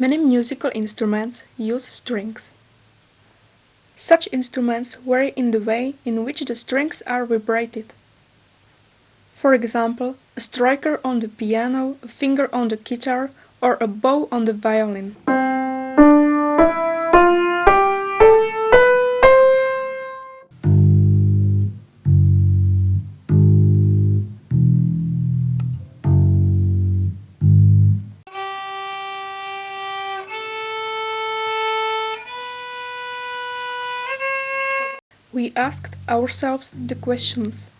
Many musical instruments use strings. Such instruments vary in the way in which the strings are vibrated. For example, a striker on the piano, a finger on the guitar, or a bow on the violin. We asked ourselves the questions.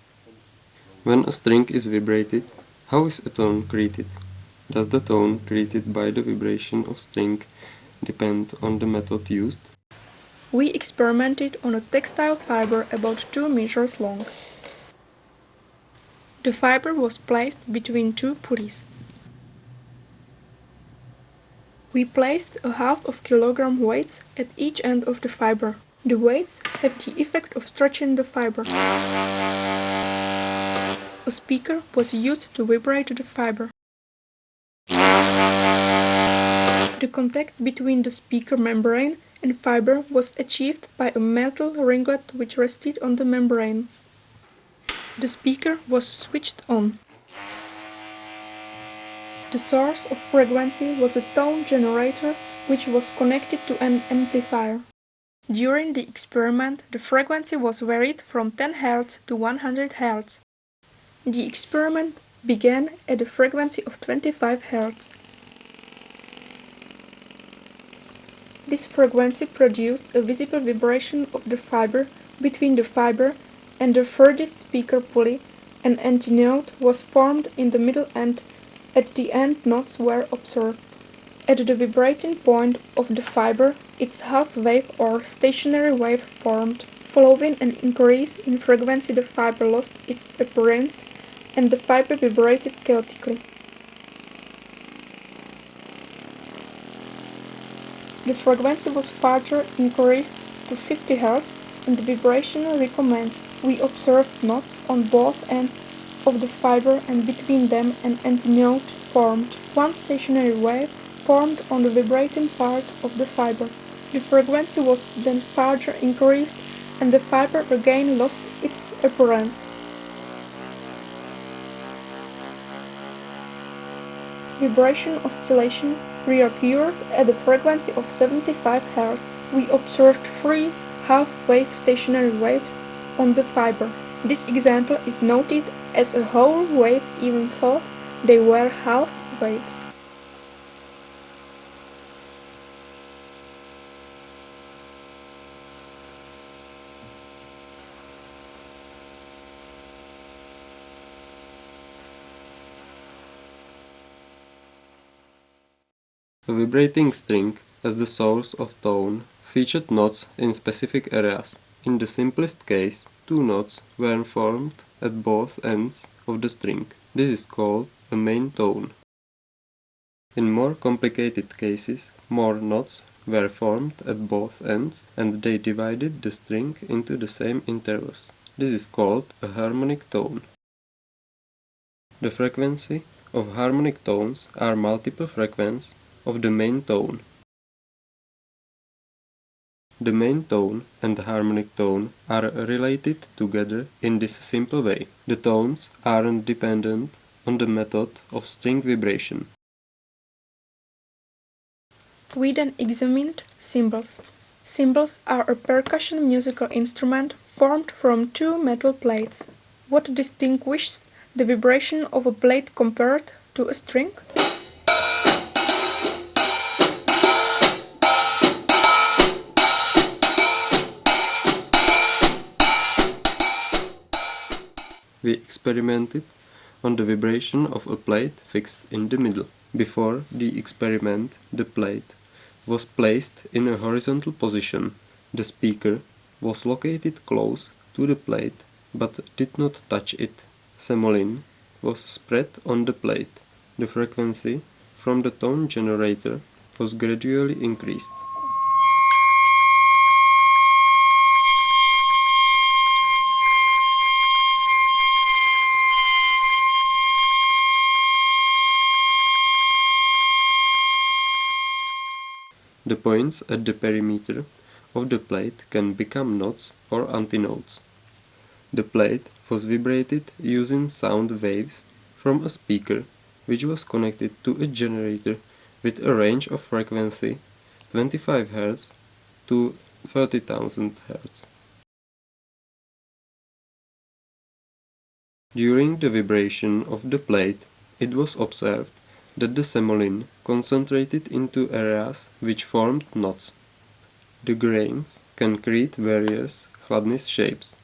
When a string is vibrated, how is a tone created? Does the tone created by the vibration of string depend on the method used? We experimented on a textile fiber about 2 meters long. The fiber was placed between 2 pulleys. We placed a half of kilogram weights at each end of the fiber. The weights have the effect of stretching the fiber. A speaker was used to vibrate the fiber. The contact between the speaker membrane and fiber was achieved by a metal ringlet which rested on the membrane. The speaker was switched on. The source of frequency was a tone generator which was connected to an amplifier. During the experiment, the frequency was varied from 10 Hz to 100 Hz. The experiment began at a frequency of 25 Hz. This frequency produced a visible vibration of the fiber between the fiber and the furthest speaker pulley. An antinode was formed in the middle and at the end nodes were observed. At the vibrating point of the fiber, its half wave or stationary wave formed. Following an increase in frequency, the fiber lost its appearance and the fiber vibrated chaotically. The frequency was further increased to 50 Hz and the vibration recommenced. We observed knots on both ends of the fiber and between them an antinode formed. One stationary wave formed on the vibrating part of the fiber. The frequency was then further increased and the fiber again lost its appearance. Vibration oscillation reoccurred at a frequency of 75 Hz. We observed 3 half-wave stationary waves on the fiber. This example is noted as a whole wave even though they were half waves. A vibrating string as the source of tone featured knots in specific areas. In the simplest case, 2 knots were formed at both ends of the string. This is called a main tone. In more complicated cases, more knots were formed at both ends and they divided the string into the same intervals. This is called a harmonic tone. The frequency of harmonic tones are multiple frequencies of the main tone. The main tone and the harmonic tone are related together in this simple way. The tones aren't dependent on the method of string vibration. We then examined cymbals. Cymbals are a percussion musical instrument formed from 2 metal plates. What distinguishes the vibration of a plate compared to a string? We experimented on the vibration of a plate fixed in the middle. Before the experiment, the plate was placed in a horizontal position. The speaker was located close to the plate but did not touch it. Semolina was spread on the plate. The frequency from the tone generator was gradually increased. The points at the perimeter of the plate can become notes or antinodes. The plate was vibrated using sound waves from a speaker which was connected to a generator with a range of frequency 25 Hz to 30,000 Hz. During the vibration of the plate, it was observed that the semolina concentrated into areas which formed knots. The grains can create various chladnice shapes.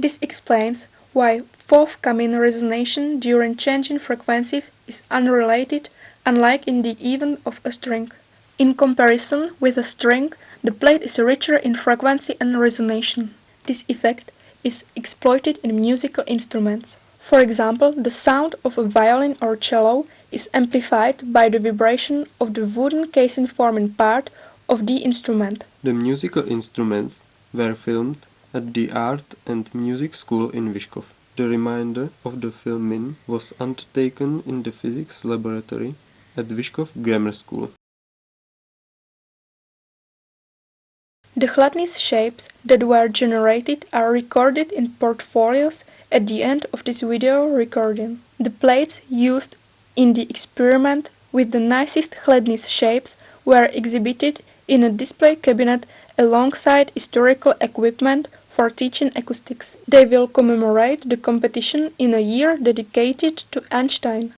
This explains why forthcoming resonation during changing frequencies is unrelated, unlike in the event of a string. In comparison with a string, the plate is richer in frequency and resonation. This effect is exploited in musical instruments. For example, the sound of a violin or cello is amplified by the vibration of the wooden casing forming part of the instrument. The musical instruments were filmed at the Art and Music School in Vyškov. The remainder of the filming was undertaken in the physics laboratory at Vyškov Grammar School. The chladnice shapes that were generated are recorded in portfolios at the end of this video recording. The plates used in the experiment with the nicest chladnice shapes were exhibited in a display cabinet alongside historical equipment for teaching acoustics. They will commemorate the competition in a year dedicated to Einstein.